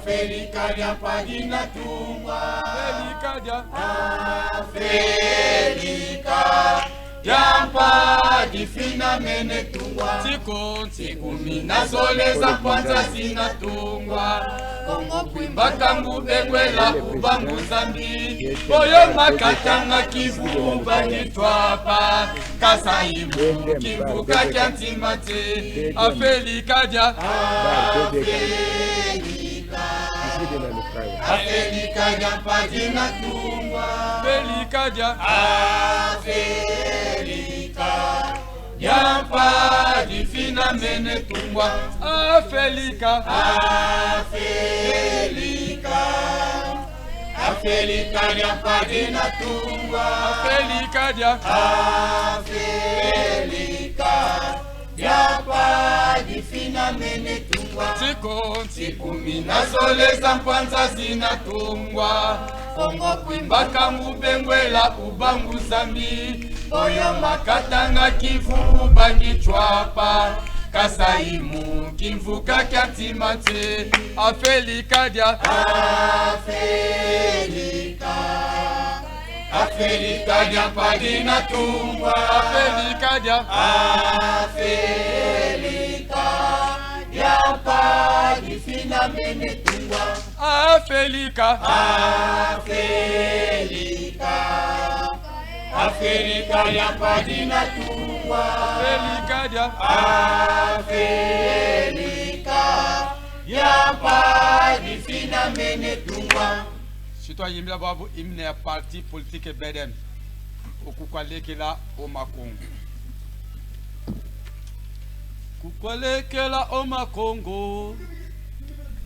Afelikadia padina tungwa. Afelikadia. Afelika. Yampa difina mene tungwa. Tikumi nazoleza kwanza zina tungwa. Kongo kwimba tangu begwela ubangu zambi. Boyo makatanga kivu banitwapa. Kasaimu kivuka kyantimate. Afelikadia. Afelikadia padina tungwa. Afelikadia. Afelika. Yampa difina mene tungwa. Afelika. Afelika. Afelikadia padina tungwa. Afelikadia. Afelika. Yampa difina mene tungwa. Tikumi nazoleza mpanza zina tungwa. Kongo kwimba kangu bengwela ubangu zambi. Oyo makatanga kivu bangichwapa. Kasaimu kivuka kyantimate. Afelikadia. Afelika. Afelikadia padina tungwa. Afelikadia. Afelika. Yampa difina mene tungwa. Afelika. Afelika. Afelikadia padina tungwa. Afelikadia. Afelika. Yampa difina mene tungwa. Citoyen Yimla Babu hymne ya parti politique BEDEM. Okukwalekela Omakongo. Kukwalekela Omakongo.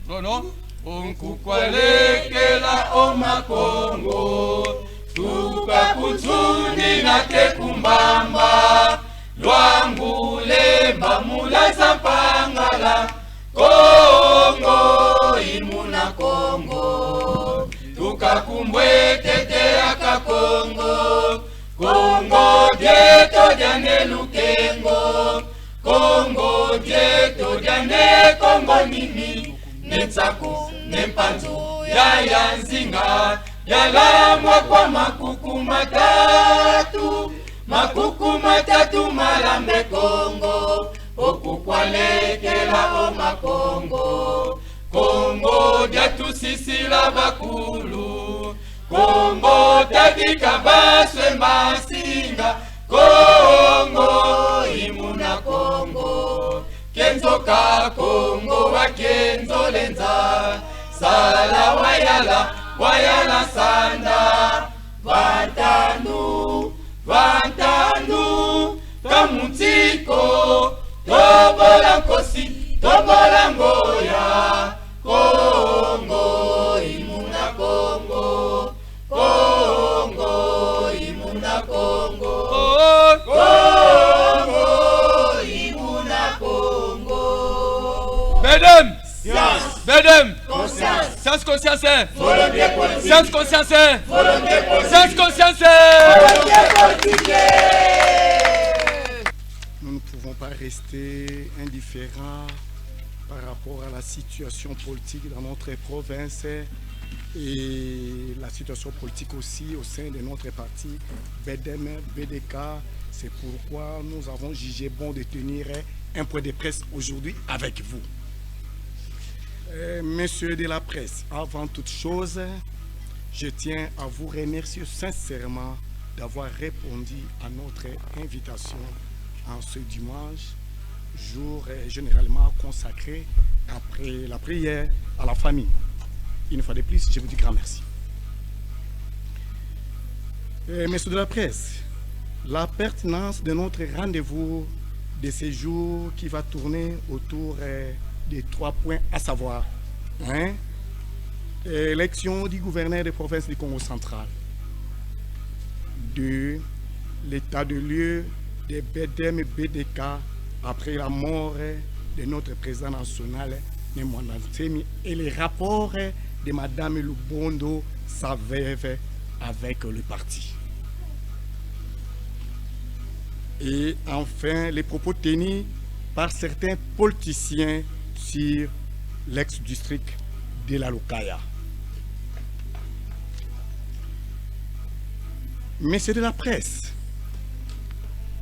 Non. Onkukwalekela Omakongo. Tukakutuni na tekumbamba. Lwangule mamulaza pangala. Kongo imuna Kongo. Tukakumbwe tete aka Kongo. Kongo dieto jane lukengo. Kongo dieto jane Kongo nini. Netsaku nempanzu ya yanzinga. Yalamwa kwa makuku matatu malambe Kongo. Okukwalekela Omakongo. Kongo dyatu sisila bakulu. Kongo tadika baswe masinga. Kongo imuna Kongo. Kenzoka Kongo wa kenzo lenza. Sala wayala sanda. Vantanu kamutiko. Tobola nkosi, tobola ngoya. Kongo imuna Kongo. Kongo imuna Kongo. Kongo imuna Kongo. BEDEM. Science. BEDEM. Conscience. Science conscience. Volonté politique. Science conscience. Volonté politique. Science conscience. Volonté politique. Nous ne pouvons pas rester indifférents par rapport à la situation politique dans notre province et la situation politique aussi au sein de notre parti BEDEM, BDK. C'est pourquoi nous avons jugé bon de tenir un point de presse aujourd'hui avec vous. Messieurs de la presse, avant toute chose, je tiens à vous remercier sincèrement d'avoir répondu à notre invitation en ce dimanche, jour généralement consacré après la prière à la famille. Une fois de plus, je vous dis grand merci. Messieurs de la presse, la pertinence de notre rendez-vous de ce jour qui va tourner autour des 3 points, à savoir élection du gouverneur de province du Congo central, 2. L'état de lieu des BEDEM et BDK après la mort de notre président national, Némouana Ntemi, et les rapports de Madame Lubondo, sa veuve, avec le parti. Et enfin, les propos tenus par certains politiciens sur l'ex-district de la Lukaya. Mais c'est de la presse.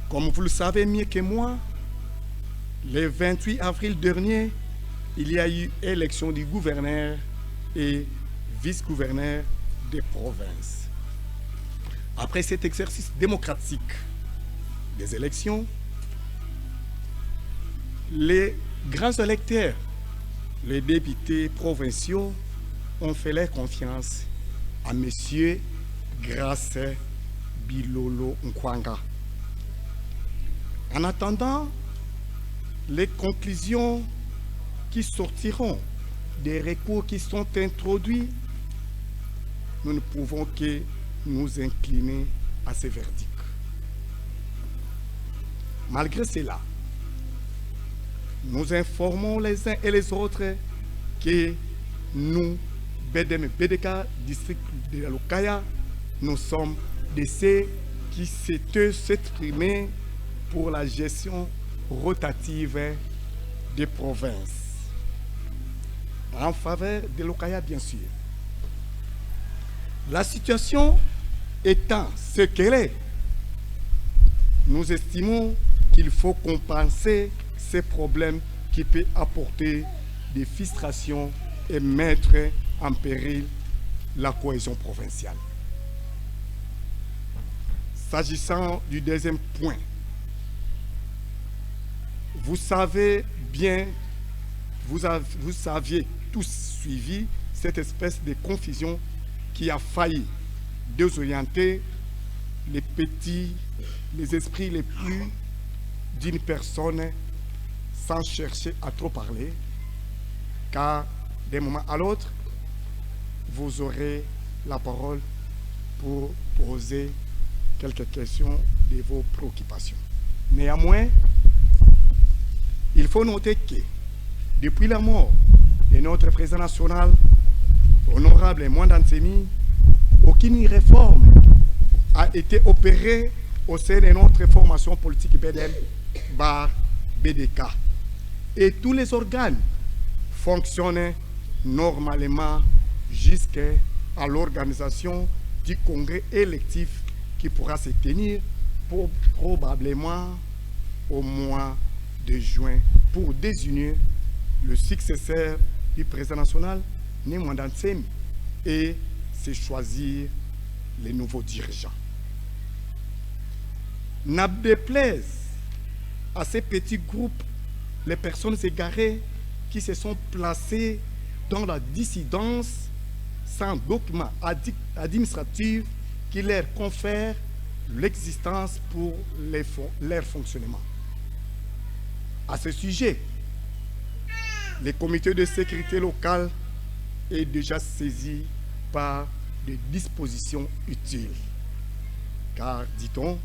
Comme vous le savez mieux que moi, le 28 avril dernier, il y a eu élection du gouverneur et vice-gouverneur des provinces. Après cet exercice démocratique des élections, les grands électeurs, les députés provinciaux, ont fait leur confiance à M. Grace Bilolo Nkwanga. En attendant les conclusions qui sortiront des recours qui sont introduits, nous ne pouvons que nous incliner à ces verdicts. Malgré cela, nous informons les uns et les autres que nous, BDM BDK, district de la Lukaya, nous sommes de ceux qui s'exprimer pour la gestion rotative des provinces. En faveur de Lukaya, bien sûr. La situation étant ce qu'elle est, nous estimons qu'il faut compenser ces problèmes qui peuvent apporter des frustrations et mettre en péril la cohésion provinciale. S'agissant du deuxième point, vous savez bien, vous saviez tous suivi cette espèce de confusion qui a failli désorienter les esprits les plus d'une personne sans chercher à trop parler, car d'un moment à l'autre, vous aurez la parole pour poser quelques questions de vos préoccupations. Néanmoins, il faut noter que depuis la mort de notre président national, honorable Mwanda Ntsemi, aucune réforme a été opérée au sein de notre formation politique BDM bar BDK. Et tous les organes fonctionnent normalement jusqu'à l'organisation du congrès électif qui pourra se tenir probablement au mois de juin pour désigner le successeur du président national, Mwanda Ntsemi, et c'est choisir les nouveaux dirigeants. N'a déplaise à ces petits groupes, les personnes égarées qui se sont placées dans la dissidence sans document administratif qui leur confère l'existence pour leur fonctionnement. À ce sujet, le comité de sécurité locale est déjà saisi par des dispositions utiles. Car, dit-on,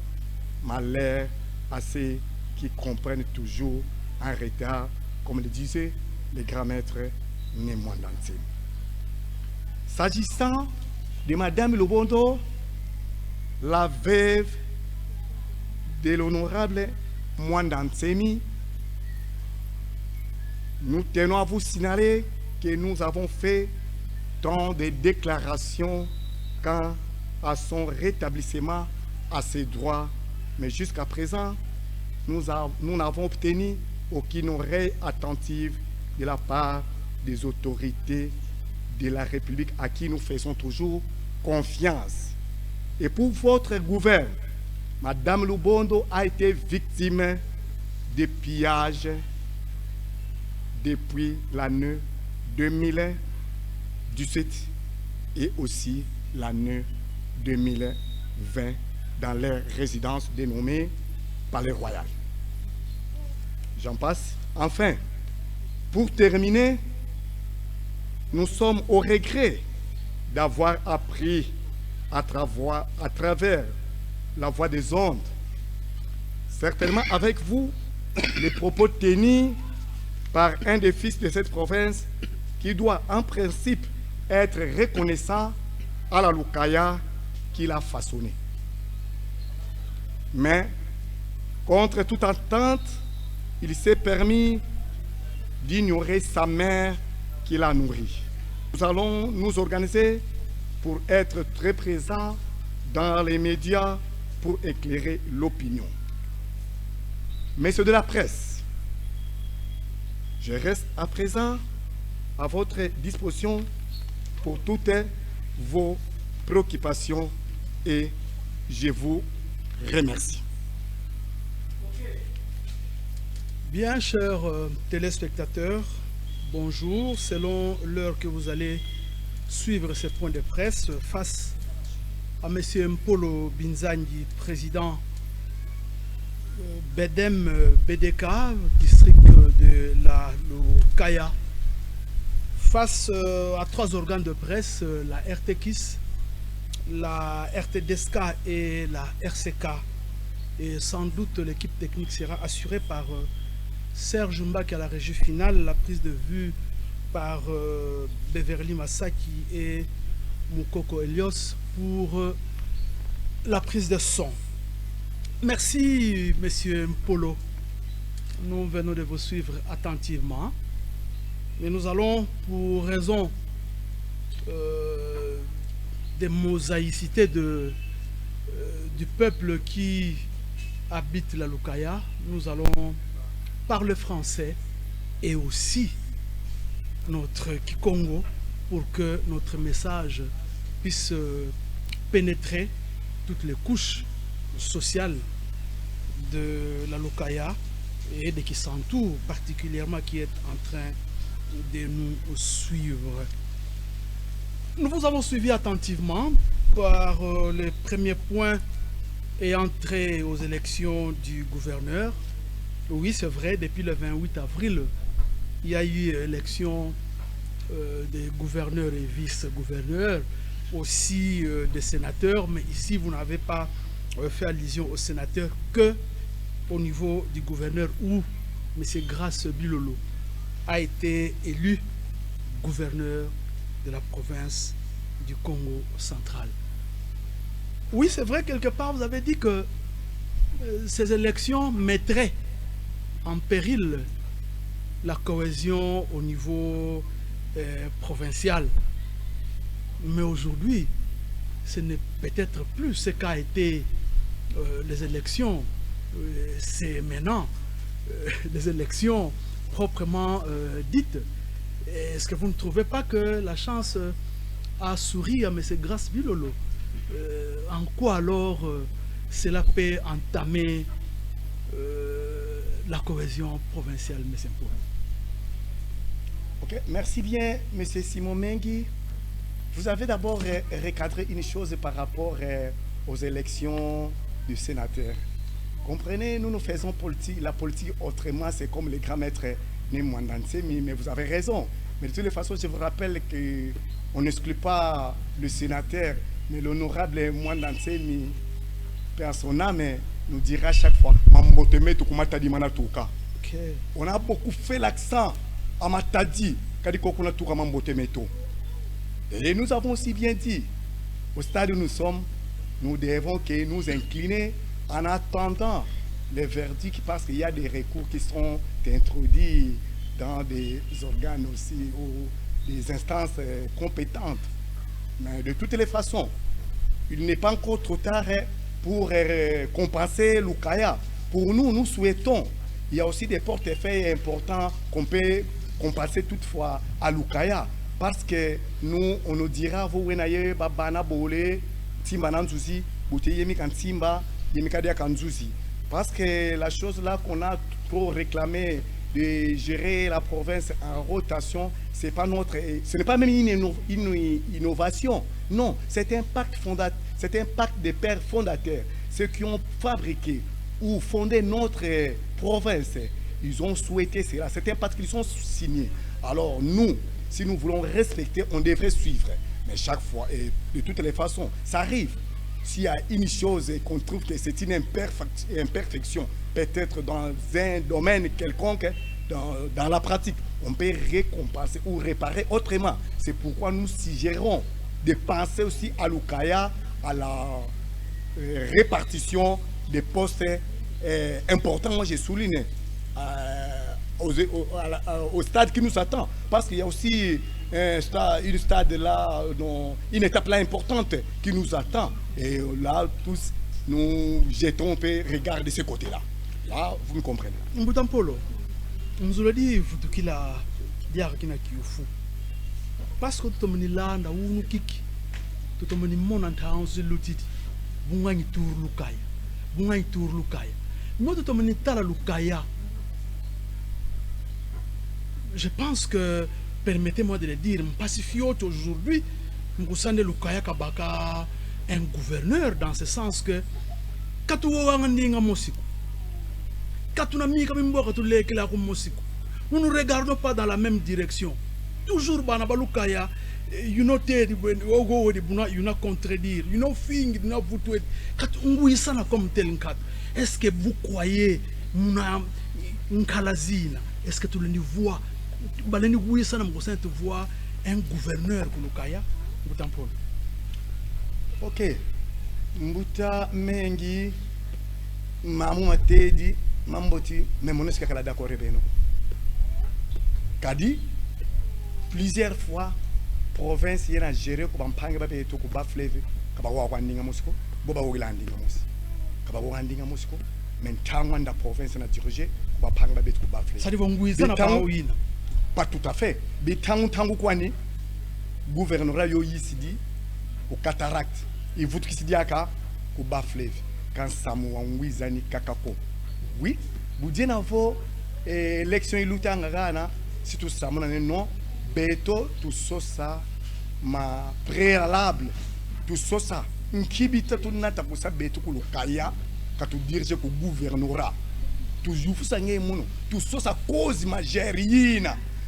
malheur à ceux qui comprennent toujours en retard, comme le disait le grand maître Mwanda Ntsemi. S'agissant de Madame Lubondo, la veuve de l'honorable Mwanda Ntsemi, nous tenons à vous signaler que nous avons fait tant de déclarations quant à son rétablissement à ses droits, mais jusqu'à présent, nous n'avons obtenu aucune oreille attentive de la part des autorités de la République à qui nous faisons toujours confiance. Et pour votre gouvernement, Madame Lubondo a été victime de pillages depuis l'année 2017 et aussi l'année 2020 dans leur résidence dénommée Palais Royal. J'en passe. Enfin, pour terminer, nous sommes au regret d'avoir appris à travers la voix des ondes, certainement avec vous, les propos tenus par un des fils de cette province qui doit en principe être reconnaissant à la Lukaya qu'il a façonné. Mais, contre toute attente, il s'est permis d'ignorer sa mère qui l'a nourri. Nous allons nous organiser pour être très présents dans les médias pour éclairer l'opinion. Messieurs de la presse, je reste à présent à votre disposition pour toutes vos préoccupations et je vous remercie. Bien, chers téléspectateurs, bonjour. Selon l'heure que vous allez suivre ce point de presse face à M. Mpolo Binzangi, président BEDEM BDK, district de la Lukaya, face à 3 organes de presse, la RTKIS, la RTDSK et la RCK. Et sans doute l'équipe technique sera assurée par Serge Mbaki à la régie finale, la prise de vue par Beverly Masaki et Moukoko Elios pour la prise de son. Merci, Monsieur Mpolo. Nous venons de vous suivre attentivement. Mais nous allons, pour raison des mosaïcités du peuple qui habite la Lukaya, nous allons parler français et aussi notre Kikongo pour que notre message puisse pénétrer toutes les couches sociales de la Lukaya et de qui s'entoure, particulièrement qui est en train de nous suivre. Nous vous avons suivi attentivement par le premier point et entrée aux élections du gouverneur. Oui, c'est vrai, depuis le 28 avril, il y a eu élection des gouverneurs et vice-gouverneurs, aussi des sénateurs, mais ici vous n'avez pas fait allusion aux sénateurs que au niveau du gouverneur où M. Grace Bilolo a été élu gouverneur de la province du Congo central. Oui, c'est vrai, quelque part vous avez dit que ces élections mettraient en péril la cohésion au niveau provincial. Mais aujourd'hui, ce n'est peut-être plus ce qu'a été les élections. C'est maintenant des élections proprement dites. Est-ce que vous ne trouvez pas que la chance a souri à M. Grace Bilolo? En quoi alors cela peut entamer la cohésion provinciale, M. Mpolo? Ok, merci bien, M. Simon Mengi. Vous avez d'abord recadré une chose par rapport aux élections du sénateur. Comprenez, nous faisons la politique autrement, c'est comme les grands maîtres Nemwandansemi, mais vous avez raison. Mais de toutes les façons, je vous rappelle qu'on n'exclut pas le sénateur, mais l'honorable Mwandansemi, père son âme, nous dira chaque fois on a beaucoup fait l'accent à Matadi, et nous avons aussi bien dit, au stade où nous sommes, nous devons que nous incliner en attendant les verdicts parce qu'il y a des recours qui sont introduits dans des organes aussi ou des instances compétentes. Mais de toutes les façons, il n'est pas encore trop tard pour compenser Lukaya. Pour nous, nous souhaitons, il y a aussi des portefeuilles importants qu'on peut compenser toutefois à Lukaya. Parce que nous, on nous dira, vous, Wenaye, Babana, Bole, Timba Nanzuzi, Bouteyemi Kantimba, Yemikadia Kanzuzi. Parce que la chose là qu'on a trop réclamé de gérer la province en rotation, ce n'est pas même une innovation. Non, c'est un pacte fondateur, c'est un pacte des pères fondateurs. Ceux qui ont fabriqué ou fondé notre province, ils ont souhaité cela. C'est un pacte qu'ils ont signé. Alors nous, si nous voulons respecter, on devrait suivre. Mais chaque fois, et de toutes les façons, ça arrive. S'il y a une chose et qu'on trouve que c'est une imperfection, peut-être dans un domaine quelconque, dans la pratique, on peut récompenser ou réparer autrement. C'est pourquoi nous suggérons de penser aussi à Lukaya, à la répartition des postes importants. Moi, j'ai souligné au stade qui nous attend. Parce qu'il y a aussi une stade là, une étape là importante qui nous attend. Et là, tous, nous jetons un peu regard de ce côté-là. Là, vous me comprenez. Mbutampolo, nous avons dit que la diarra qui n'a qu'au fou. Parce que tout le monde est là, tout le monde est montant en zélotiti. Bungani tour lukaya. Bungani tour lukaya. Moi, tout le monde est là, lukaya. Je pense que, permettez-moi de le dire, Mpasifiote aujourd'hui, Moussane Lukaya Kabaka, un gouverneur dans ce sens que, quand tu as un dinga mosiku, quand tu as mis comme une boîte, nous ne regardons pas dans la même direction. Toujours, Banabalukaya, you know, you know, contredire, you know, thing, you know, vous quand on ça comme tel cas, est-ce que vous croyez, Mouna, Nkalazina, est-ce que tu le vois? Baleni oui ça nous te voir un gouverneur Kulukaya Mbutampolo. Ok. Mbuta mengi mamu matedi mamboti mais mon est-ce qu'elle a d'accord rebeno. Kadi plusieurs fois province yana géré ko bampanga babe to ko ba fleve kaba wa kwandinga musiko boba wo landinga musiko kaba wo landinga musiko mais tangwanda province na diriger ko bampanga babe to ko ba fleve. Ça dit vont nguiza na ba wina. Pas tout à fait. Mais tangu kwani gouvernorat yo yisidi au cataracte. Et vous qui sidi aka ko ba fleuve quand samu wangwizani kakako. Oui, vous dites navo élection ilutanga gana si tout ça mon non beto tout ça ma préalable tout ça nkibita tunata ko sa beto ko lokaya ka tu dirige ko gouvernorat. Toujours vous sangé mono tout ça cause majeure.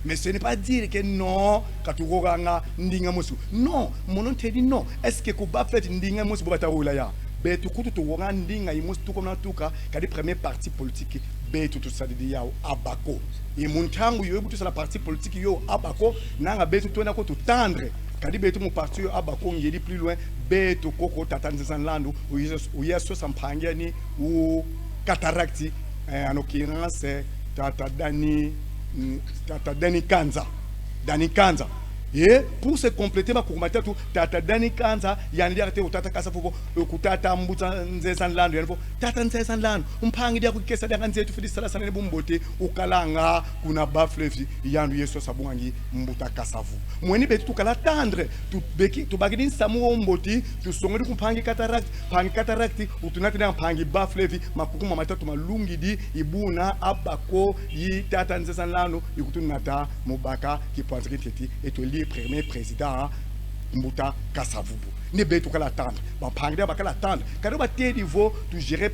Mais ce n'est pas dire que non, quand tu regardes ndinga mosu. Non, mon te dit non. Est-ce que kuba fait ndinga mosu bata roulaya? Ben tout coup tu regardes ndinga il mosu tout comme dans tout cas, quand les premiers partis politiques ben tout ça de ya abako. Et mon tangu yo tout ça la parti politique yo abako, nanga ben tout na ko tout tendre. Quand ben tout mon parti abako il est plus loin, ben tout koko tatanza lando ou yeso sampangani ou cataracte en l'occurrence tata Dani Kanza. Et pour se compléter ma courmateur tout tata Dani Kanza yani arte utata kasa fuko kutata mbuta nzezan land yanfo tata nzezan land umpangi dia kukesa dia kanze tu fidisa sana ne bumbote ukalanga kuna baflefi yanu yeso sabungi mbuta kasavu mweni betu tukala tendre tu beki tu bagidin samu mboti tu songodi kumpangi cataract utunati na mpangi baflefi makukuma matatu malungi di ibuna abako yi tata nzezan land ikutunata mubaka kipanziki teti etoli premier président Mbuta Kasavubu. Ne betu kala attendre. Ban pangi ba kala attendre. Quand ba te niveau tu gérer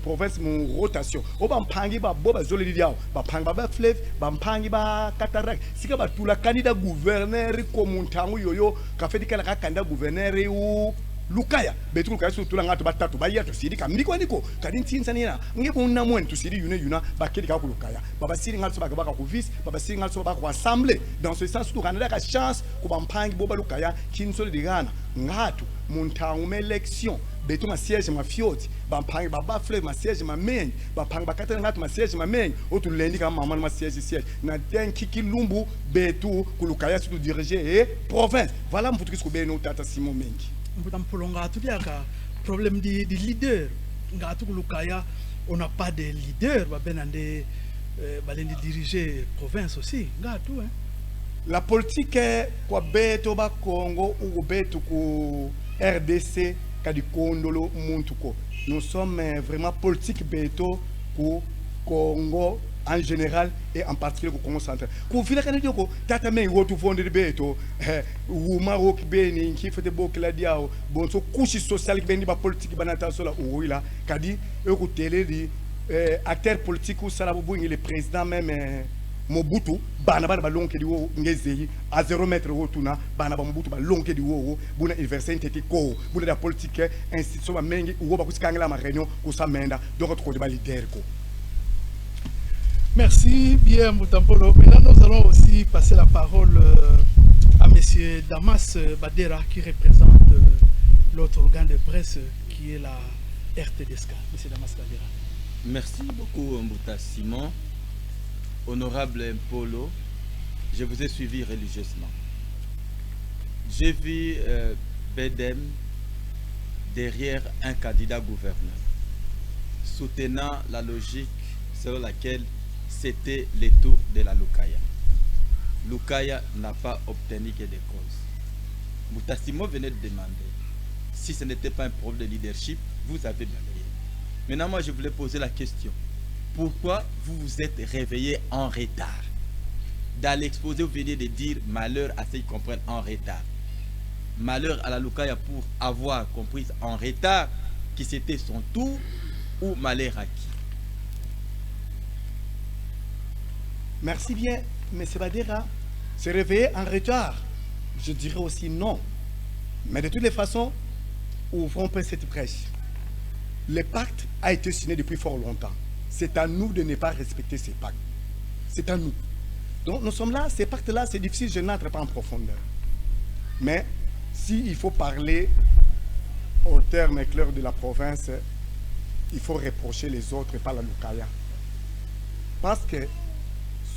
province mon rotation. O ban pangi ba boba zoli diao. Ba pangi ba fleuve, ban pangi ba cataract. Sika ba tula candidat gouverneur ko muntangu yoyo ka fait kala ka candidat gouverneur ou Lukaya, betu Lukaya surtout la ngatu batatu ba ya to sidi ka miko niko kadin tinsanina nge ko na mwen to sidi yuna ba kedi ka Lukaya baba sidi ngatu ba ka ko vice baba sidi ngatu ba ko assemblée dans ce sens tout Canada ka chance ko bampangi boba Lukaya kinsole de Ghana ngatu montangu me élection betu ma siège ma fioti bampangi baba fleuve ma siège ma main bampangi ba katana ngatu ma siège ma main otu lendi ka mama ma siège na den kiki lumbu betu ko Lukaya surtout diriger et province voilà mfutu kisko be no tata Simon Mengi. Problème de leader. On n'a pas de leader. On diriger province aussi. La politique quoi beto ba Congo ou beto ko RDC kadi kondolo muntuko. Nous sommes vraiment politique beto ko Congo en général et en particulier au Congo central. Quand vous voyez que tata men wotu fondé de beto, ou Maroc beni qui fait des beaux cladiao, bon so couche sociale beni ba politique banata sola ou là, kadi écoutez di acteur politique ou salabu le président même Mobutu bana ba lonke di wo ngezei à 0 mètre rotuna bana ba Mobutu ba lonke di wo buna université ko buna da politique institution ba mengi wo ba kusikangela ma réunion ko samenda donc ko de ba leader ko. Merci bien Mbutampolo. Maintenant nous allons aussi passer la parole à monsieur Damas Badera qui représente l'autre organe de presse qui est la RTDSK. Monsieur Damas Badera. Merci beaucoup Mbuta Simon. Honorable Mpolo, je vous ai suivi religieusement. J'ai vu Bedem derrière un candidat gouverneur, soutenant la logique selon laquelle c'était le tour de la Lukaya. Lukaya n'a pas obtenu que des causes. Moutassimo venait de demander si ce n'était pas un problème de leadership, vous avez balayé. Maintenant, moi, je voulais poser la question. Pourquoi vous vous êtes réveillé en retard? Dans l'exposé, vous venez de dire malheur à ceux qui comprennent en retard. Malheur à la Lukaya pour avoir compris en retard que c'était son tour, ou malheur à qui? Merci bien, M. Badera. Se réveiller en retard, je dirais aussi non. Mais de toutes les façons, ouvrons pas cette brèche. Le pacte a été signé depuis fort longtemps. C'est à nous de ne pas respecter ces pactes. C'est à nous. Donc nous sommes là, ces pactes-là, c'est difficile, je n'entre pas en profondeur. Mais s'il faut parler au terme clair de la province, il faut reprocher les autres et pas la Lukaya. Parce que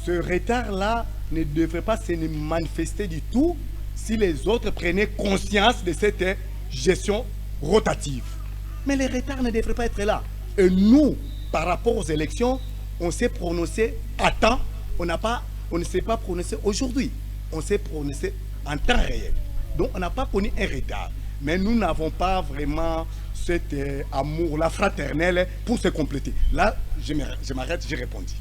ce retard-là ne devrait pas se manifester du tout si les autres prenaient conscience de cette gestion rotative. Mais les retards ne devraient pas être là. Et nous, par rapport aux élections, on s'est prononcé à temps. On ne s'est pas prononcé aujourd'hui. On s'est prononcé en temps réel. Donc on n'a pas connu un retard. Mais nous n'avons pas vraiment cet amour-là fraternel pour se compléter. Là, je m'arrête, j'ai répondu.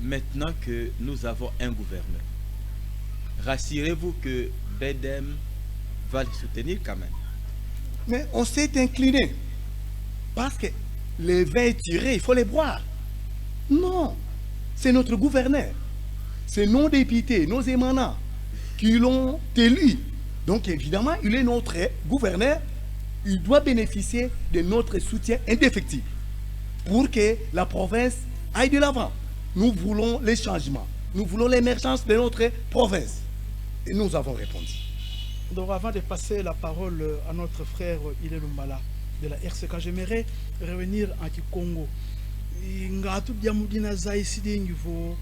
Maintenant que nous avons un gouverneur, rassurez-vous que Bedem va le soutenir quand même. Mais on s'est incliné. Parce que les vins tirés, il faut les boire. Non. C'est notre gouverneur. C'est nos députés, nos émanants qui l'ont élu. Donc évidemment, il est notre gouverneur. Il doit bénéficier de notre soutien indéfectible pour que la province aille de l'avant. Nous voulons les changements. Nous voulons l'émergence de notre province. Et nous avons répondu. Donc avant de passer la parole à notre frère Ile Lumbala de la RCK, j'aimerais revenir en Kikongo. Ngatu diamudina zaisidi niveau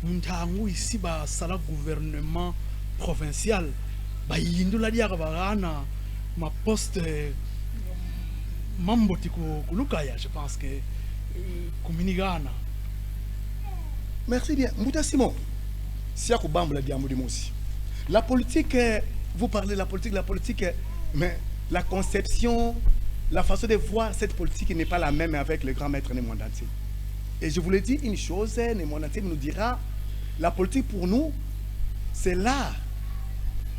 muntangu ici ba sala gouvernement provincial ba yindula dia kabana ma poste mambo tiko Lukaya, je pense que Kuminigana. Merci bien. Mouta Simon, Siakou Bamba Diamodimosi. La politique, vous parlez de la politique, mais la conception, la façon de voir cette politique n'est pas la même avec le grand maître Nemondanti. Et je vous le dis une chose, Nemondanti nous dira, la politique pour nous, c'est l'art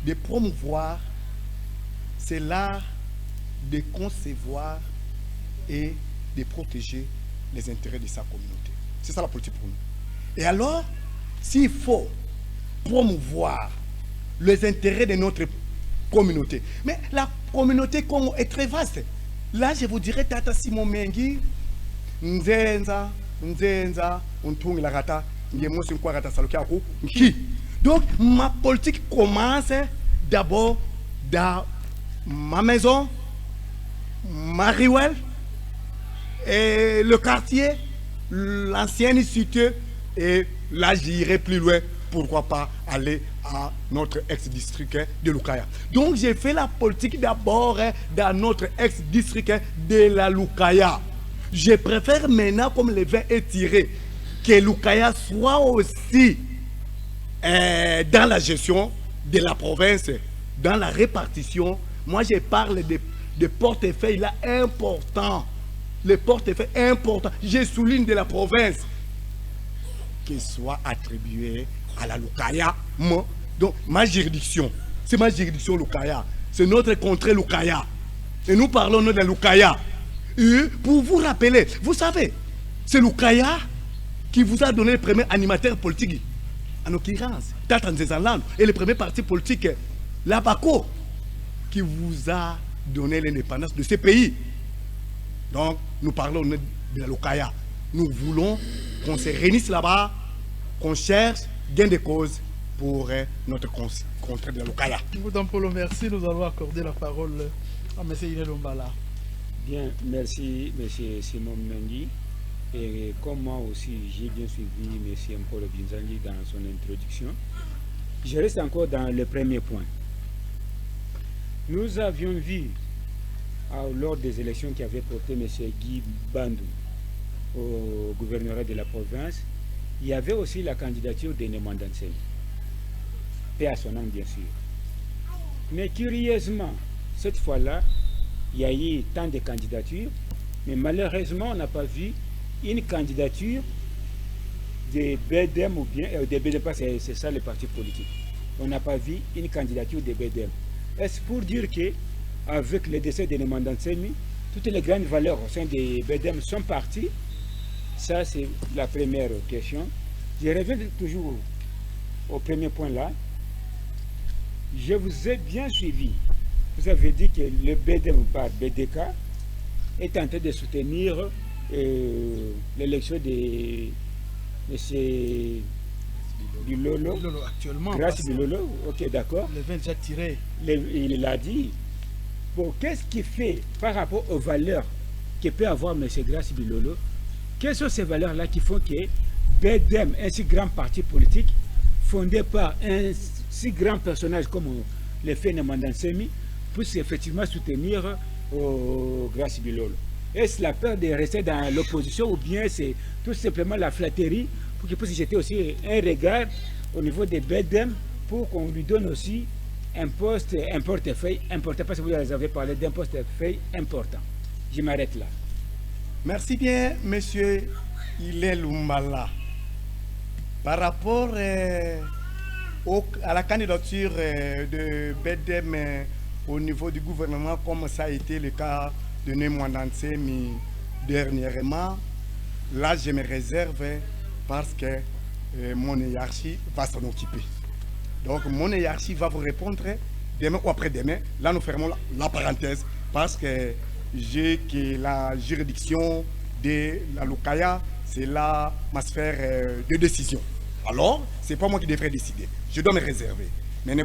de promouvoir, c'est l'art de concevoir et de protéger les intérêts de sa communauté. C'est ça la politique pour nous. Et alors, s'il faut promouvoir les intérêts de notre communauté, mais la communauté Congo est très vaste. Là, je vous dirais, Tata Simon Mengi, Nzenza, Untung Lagata, donc, ma politique commence d'abord dans ma maison, ma ruelle, et le quartier, l'ancienne cité, et là j'irai plus loin, pourquoi pas aller à notre ex-district de Lukaya. Donc j'ai fait la politique d'abord dans notre ex-district de la Lukaya. Je préfère maintenant, comme le vin est tiré, que Lukaya soit aussi dans la gestion de la province, dans la répartition. Moi je parle de portefeuille là important. Le portefeuille important, je souligne de la province, qui soit attribué à la Lukaya. Donc, ma juridiction, c'est ma juridiction Lukaya. C'est notre contrée Lukaya. Et nous parlons de la Lukaya. Et pour vous rappeler, vous savez, c'est Lukaya qui vous a donné le premier animateur politique, en l'occurrence, Tata Nzezaland, et le premier parti politique, l'Abaco, qui vous a donné l'indépendance de ce pays. Donc, nous parlons de la Lukaya. Nous voulons qu'on se réunisse là-bas, qu'on cherche gain de cause pour notre contrée de la Lukaya. Polo, merci. Nous allons accorder la parole à M. Ile Lumbala. Bien, merci M. Simon Mengi. Et comme moi aussi, j'ai bien suivi M. Mpolo Binzangi dans son introduction. Je reste encore dans le premier point. Nous avions vu, lors des élections qui avaient porté M. Guy Bandou au gouvernorat de la province, il y avait aussi la candidature de Némanda Nsemi. Paix à son nom, bien sûr. Mais curieusement, cette fois-là, il y a eu tant de candidatures, mais malheureusement, on n'a pas vu une candidature de BDM ou bien de BDM, c'est ça le parti politique. On n'a pas vu une candidature de BDM. Est-ce pour dire que, avec le décès de Némanda Nsemi, toutes les grandes valeurs au sein des BDM sont parties? Ça, c'est la première question. Je reviens toujours au premier point là. Je vous ai bien suivi. Vous avez dit que le BDM par BDK est en train de soutenir l'élection de M. Bilolo. Actuellement. Grâce Bilolo, ok, d'accord. Le vin déjà tiré. Il l'a dit. Bon, qu'est-ce qui fait par rapport aux valeurs que peut avoir M. Grâce Bilolo? Quelles sont ces valeurs-là qui font que BDM, un si grand parti politique, fondé par un si grand personnage comme le fait Némanda Nsemi, puisse effectivement soutenir Grâce Bilolo? Est-ce la peur de rester dans l'opposition ou bien c'est tout simplement la flatterie pour qu'il puisse jeter aussi un regard au niveau des BDM pour qu'on lui donne aussi un poste, un portefeuille important, parce que vous avez parlé d'un portefeuille important. Je m'arrête là. Merci bien, monsieur Hillel Oumbala. Par rapport à la candidature de BDM au niveau du gouvernement, comme ça a été le cas de Némanda Nsemi dernièrement, là je me réserve parce que mon hiérarchie va s'en occuper. Donc mon hiérarchie va vous répondre demain ou après-demain. Là nous fermons la parenthèse parce que j'ai que la juridiction de la Lukaya, c'est là ma sphère de décision. Alors, ce n'est pas moi qui devrais décider. Je dois me réserver. Mais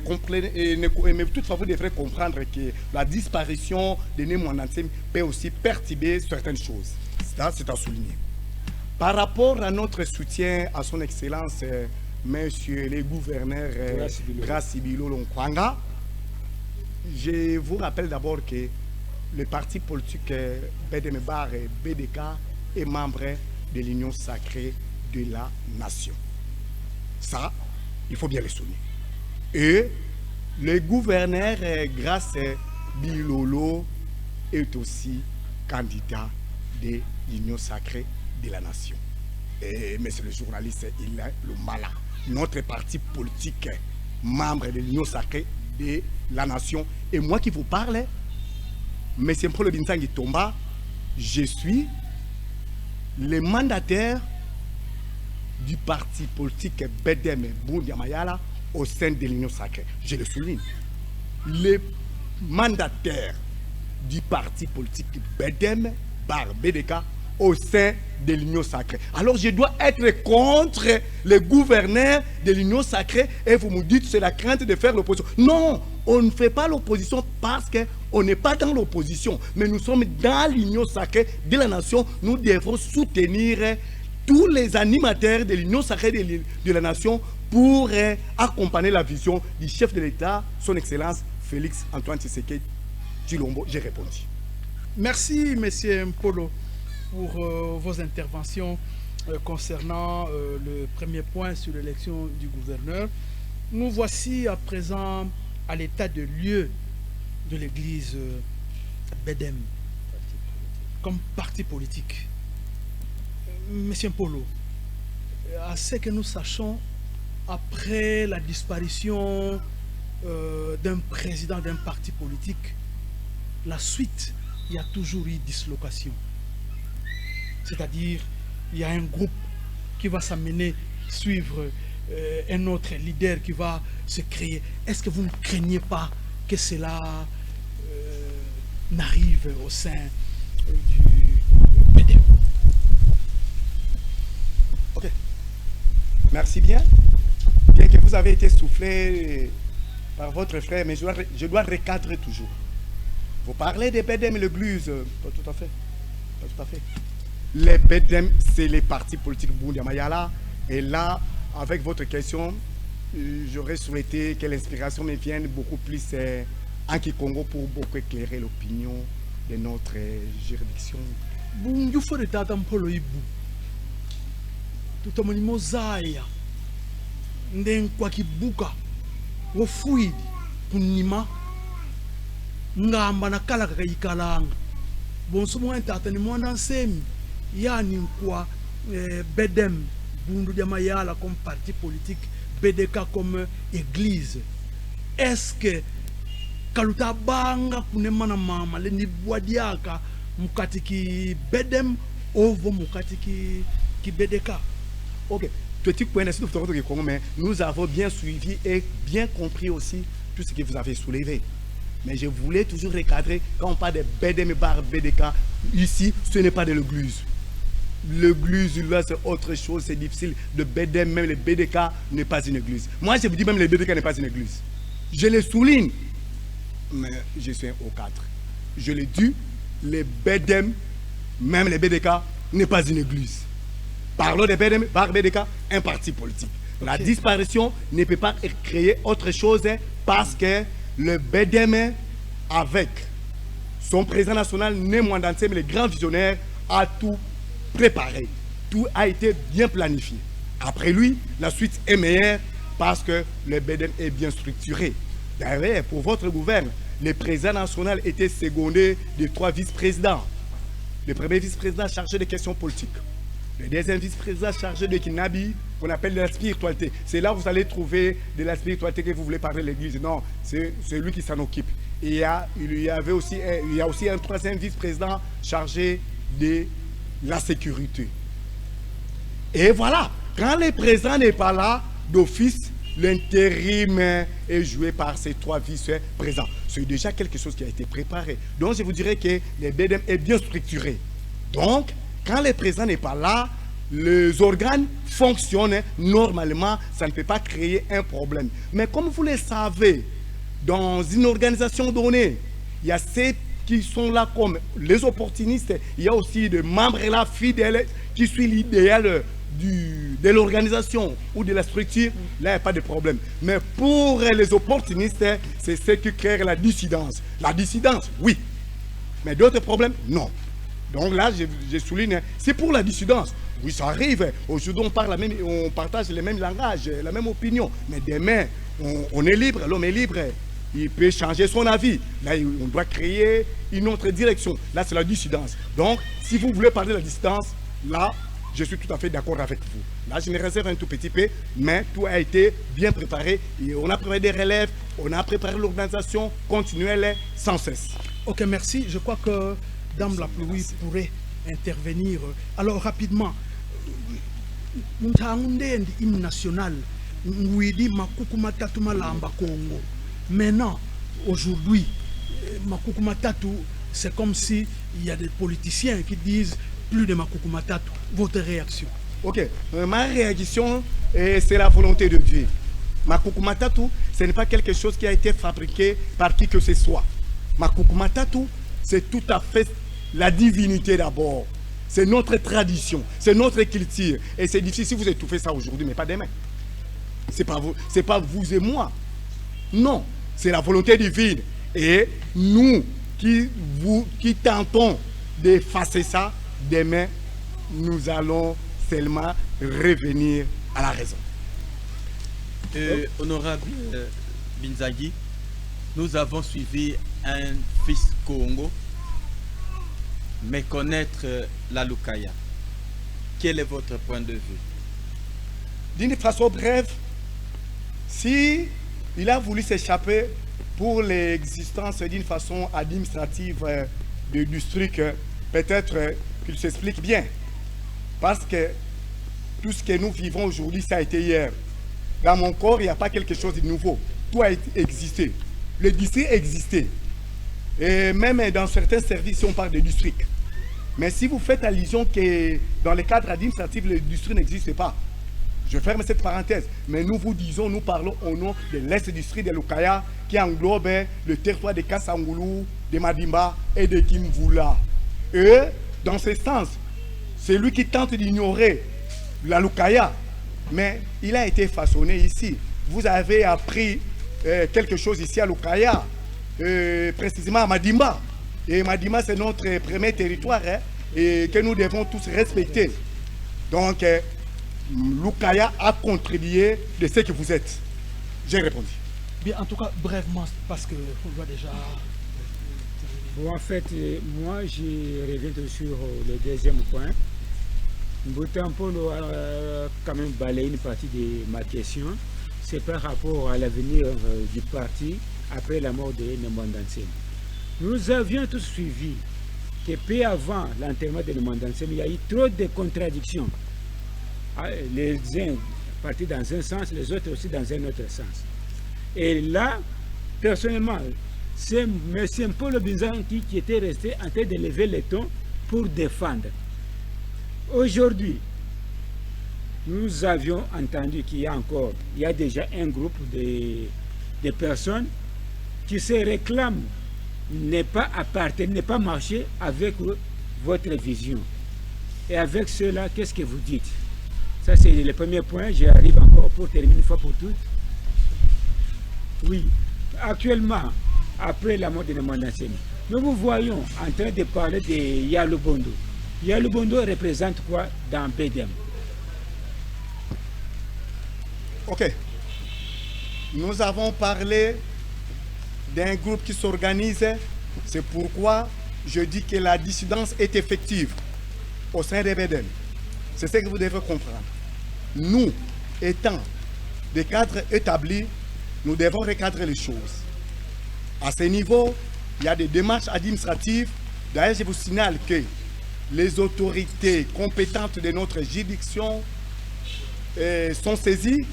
toutefois, vous devrez comprendre que la disparition de Némanda Nsemi peut aussi perturber certaines choses. Ça, c'est à souligner. Par rapport à notre soutien à son Excellence, Monsieur le gouverneur Grâce Bilolo Nkwanga, je vous rappelle d'abord que le parti politique BDM Bar et BDK est membre de l'Union sacrée de la nation. Ça, il faut bien le souligner. Et le gouverneur Grâce Bilolo est aussi candidat de l'Union sacrée de la nation. Et monsieur le journaliste, il est le malin. Notre parti politique, membre de l'Union sacrée de la nation. Et moi qui vous parle, monsieur Mpolo Bintangi Tomba, je suis le mandataire du parti politique BDM Bundia Mayala au sein de l'Union sacrée. Je le souligne. Le mandataire du parti politique BDM Bar BDK au sein de l'Union sacrée. Alors je dois être contre le gouverneur de l'Union sacrée et vous me dites c'est la crainte de faire l'opposition. Non, on ne fait pas l'opposition parce qu'on n'est pas dans l'opposition, mais nous sommes dans l'Union sacrée de la nation. Nous devons soutenir tous les animateurs de l'Union sacrée de la nation pour accompagner la vision du chef de l'État, son Excellence Félix Antoine Tshisekedi Tshilombo. J'ai répondu. Merci, monsieur Mpolo, pour vos interventions concernant le premier point sur l'élection du gouverneur. Nous voici à présent à l'état de lieu de l'église BDM comme parti politique. Monsieur Mpolo, à ce que nous sachons, après la disparition d'un président d'un parti politique, la suite, il y a toujours eu dislocation. C'est-à-dire, il y a un groupe qui va s'amener suivre un autre leader qui va se créer. Est-ce que vous ne craignez pas que cela n'arrive au sein du BDM? Ok. Merci bien. Bien que vous avez été soufflé par votre frère, mais je dois recadrer toujours. Vous parlez des BDM et le Blues. Pas tout à fait. Pas tout à fait. Les BDM, c'est les partis politiques Bundia Mayala. Et là, avec votre question, j'aurais souhaité que l'inspiration me vienne beaucoup plus en Kikongo pour beaucoup éclairer l'opinion de notre juridiction. bunju fore tata mpolo ibu tutomoni mozaya nden kwa kibuka wofuidi kunima ngamba na kala kayikalanga bonso mo tata ni mwanda nsemi yani kwa bedem bundu dia mayala comme parti politique BDK comme église. Est-ce que kaluta banga kunemana mama le ni bwadiaka mukati ki bedem ovo mukati ki BDK? Ok, petit point de Congo, mais nous avons bien suivi et bien compris aussi tout ce que vous avez soulevé. Mais je voulais toujours recadrer, quand on parle de BDM bar BDK, ici, ce n'est pas de l'église. L'église, là, c'est autre chose, c'est difficile. De BDM, même le BDK n'est pas une église. Moi, je vous dis même le BDK n'est pas une église. Je le souligne, mais je suis au 4. Je le dis, le BDM, même le BDK, n'est pas une église. Parlons de BDM par BDK, un parti politique. Okay. La disparition ne peut pas créer autre chose parce que le BDM, avec son président national, Némouandansé, mais le grand visionnaire, a tout préparé. Tout a été bien planifié. Après lui, la suite est meilleure parce que le BDM est bien structuré. D'ailleurs, pour votre gouvernement, le président national était secondé de 3 vice-présidents. Le premier vice-président chargé des questions politiques. Le deuxième vice-président chargé de Kinabi, qu'on appelle de la spiritualité. C'est là où vous allez trouver de la spiritualité que vous voulez parler de l'église. Non, c'est lui qui s'en occupe. Et il y a aussi un troisième vice-président chargé de la sécurité. Et voilà, quand le président n'est pas là, d'office, l'intérim est joué par ces 3 vice-présidents. C'est déjà quelque chose qui a été préparé. Donc je vous dirais que le BDM est bien structuré. Donc, quand le président n'est pas là, les organes fonctionnent normalement, ça ne peut pas créer un problème. Mais comme vous le savez, dans une organisation donnée, il y a ceux qui sont là comme les opportunistes, il y a aussi des membres là fidèles qui suivent l'idéal de l'organisation ou de la structure, là il n'y a pas de problème. Mais pour les opportunistes, c'est ce qui crée la dissidence. La dissidence, oui. Mais d'autres problèmes, non. Donc là, je souligne, c'est pour la dissidence. Oui, ça arrive. Aujourd'hui, on partage les mêmes langages, la même opinion. Mais demain, on est libre, l'homme est libre. Il peut changer son avis. Là, on doit créer une autre direction. Là, c'est la dissidence. Donc, si vous voulez parler de la dissidence, là, je suis tout à fait d'accord avec vous. Là, je me réserve un tout petit peu, mais tout a été bien préparé. Et on a préparé des relèves, on a préparé l'organisation continuelle sans cesse. Ok, merci. Je crois que Dame la Pluie pourrait intervenir. Alors, rapidement, Moutangunde hymne national, Ngouidi Makukumatatu Malamba Congo. Maintenant, aujourd'hui, Makukumatatu, c'est comme s'il y a des politiciens qui disent plus de Makukumatatu. Votre réaction? Ok, ma réaction, c'est la volonté de Dieu. Makukumatatu, ce n'est pas quelque chose qui a été fabriqué par qui que ce soit. Makukumatatu, c'est tout à fait la divinité d'abord. C'est notre tradition, c'est notre culture. Et c'est difficile si vous étouffez ça aujourd'hui, mais pas demain. C'est pas vous et moi. Non, c'est la volonté divine. Et nous qui tentons d'effacer ça, demain, nous allons seulement revenir à la raison. Honorable Binzagui, nous avons suivi un fils Congo méconnaître la Lukaya. Quel est votre point de vue? D'une façon brève, si il a voulu s'échapper pour l'existence d'une façon administrative du district, peut-être qu'il s'explique bien. Parce que tout ce que nous vivons aujourd'hui, ça a été hier. Dans mon corps, il n'y a pas quelque chose de nouveau. Tout a existé. Le district existait. Et même dans certains services, on parle de district. Mais si vous faites allusion que dans le cadre administratif, le district n'existe pas, je ferme cette parenthèse. Mais nous vous disons, nous parlons au nom de l'Est-District de Lukaya qui englobe le territoire de Kassangoulou, de Madimba et de Kimvula. Et dans ce sens, c'est lui qui tente d'ignorer la Lukaya. Mais il a été façonné ici. vous avez appris quelque chose ici à Lukaya, précisément à Madimba. Et Madimba, c'est notre premier territoire et que nous devons tous respecter. Donc, Lukaya a contribué de ce que vous êtes. J'ai répondu. Bien, en tout cas, brièvement, parce qu'on doit déjà... Bon, en fait, moi, je reviens sur le deuxième point. Boutampolo a quand même balayé une partie de ma question. C'est par rapport à l'avenir du parti après la mort de Nemandansem. Nous avions tous suivi que peu avant l'enterrement de Nemandansem, il y a eu trop de contradictions. Les uns partis dans un sens, les autres aussi dans un autre sens. Et là, personnellement, c'est M. Paul Binzanki qui était resté en train de lever le ton pour défendre. Aujourd'hui, nous avions entendu qu'il y a déjà un groupe de personnes qui se réclament ne pas appartenir, ne pas marcher avec votre vision. Et avec cela, qu'est-ce que vous dites? Ça, c'est le premier point. J'arrive encore pour terminer une fois pour toutes. Oui, actuellement, après la mort de Nemandansem, nous vous voyons en train de parler de Yalubondo. Yalubondo représente quoi dans BEDEM? Ok. Nous avons parlé d'un groupe qui s'organise. C'est pourquoi je dis que la dissidence est effective au sein de BEDEM. C'est ce que vous devez comprendre. Nous, étant des cadres établis, nous devons recadrer les choses. À ce niveau, il y a des démarches administratives. D'ailleurs, je vous signale que les autorités compétentes de notre juridiction sont saisies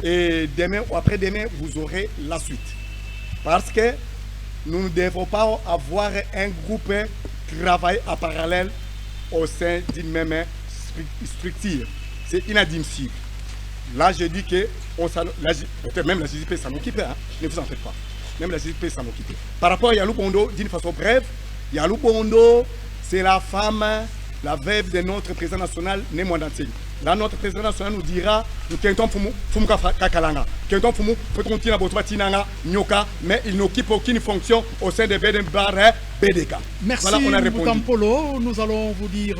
et demain ou après-demain, vous aurez la suite. Parce que nous ne devons pas avoir un groupe qui travaille en parallèle au sein d'une même structure. C'est inadmissible. Là, je dis que même la JJP s'en occupe, hein? Ne vous en faites pas. Même la JJP s'en occupe. Par rapport à Yalubondo, d'une façon brève, Yalubondo, c'est la femme, la veuve de notre président national, Nemandansem. Là, notre président national nous dira, mais il n'occupe aucune fonction au sein de BEDEM BDK. Merci, voilà, on a répondu. Boutampolo. Nous allons vous dire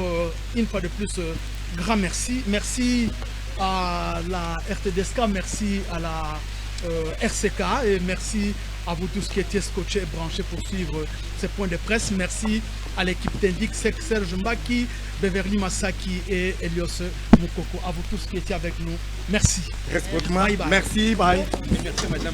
une fois de plus, grand merci. Merci à la RTDSK, merci à la RCK et merci à vous tous qui étiez scotchés et branchés pour suivre ces points de presse. Merci à l'équipe technique, Serge Mbaki, Beverly Masaki et Elios Moukoko. À vous tous qui étiez avec nous. Merci. Respectement. Bye bye. Merci. Bye. Merci, madame.